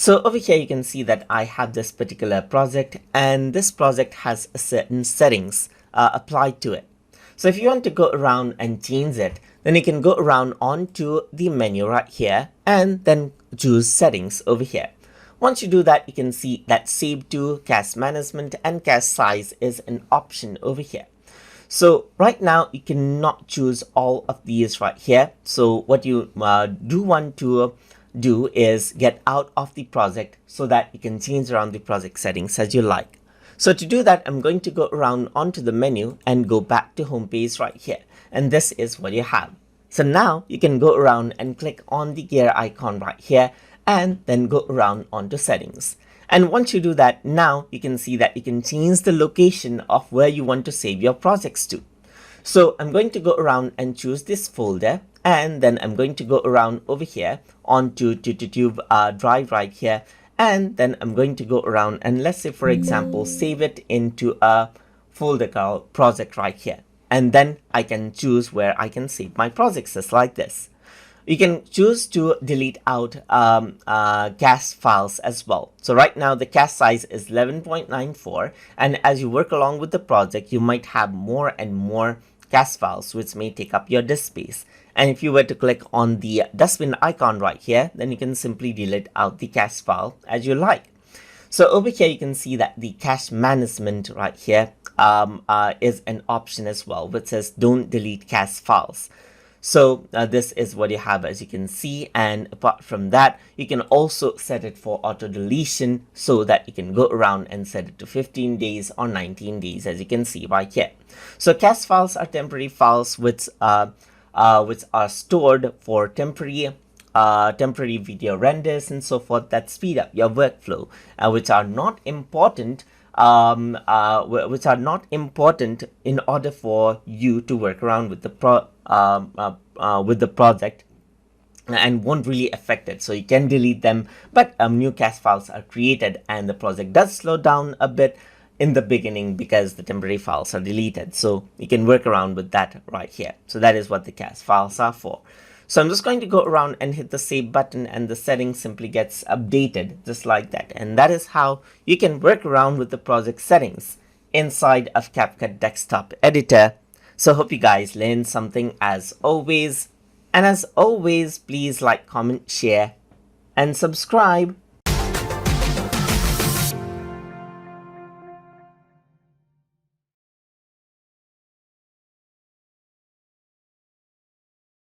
So over here you can see that I have this particular project, and this project has certain settings applied to it. So if you want to go around and change it, then you can go around onto the menu right here and then choose settings over here. Once you do that, you can see that save to, cache management, and cache size is an option over here. So right now you cannot choose all of these right here. So what you do want to do is get out of the project so that you can change around the project settings as you like. So to do that, I'm going to go around onto the menu and go back to home page right here. And this is what you have. So now you can go around and click on the gear icon right here and then go around onto settings. And once you do that, now you can see that you can change the location of where you want to save your projects to. So I'm going to go around and choose this folder, and then I'm going to go around over here onto tube drive right here, and then I'm going to go around and let's say for example save it into a folder called project right here, and then I can choose where I can save my projects just like this. You can choose to delete out cache files as well. So right now the cache size is 11.94, and as you work along with the project you might have more and more cache files which may take up your disk space. And if you were to click on the dustbin icon right here, then you can simply delete out the cache file as you like. So over here you can see that the cache management right here is an option as well, which says don't delete cache files. So this is what you have, as you can see, and apart from that you can also set it for auto deletion so that you can go around and set it to 15 days or 19 days, as you can see right here. So cache files are temporary files which are stored for temporary video renders and so forth that speed up your workflow, which are not important in order for you to work around with the project and won't really affect it. So you can delete them, but new cache files are created and the project does slow down a bit in the beginning because the temporary files are deleted. So you can work around with that right here. So that is what the cache files are for. So I'm just going to go around and hit the save button, and the settings simply gets updated just like that. And that is how you can work around with the project settings inside of CapCut desktop editor. So hope you guys learned something as always. And as always, please like, comment, share, and subscribe.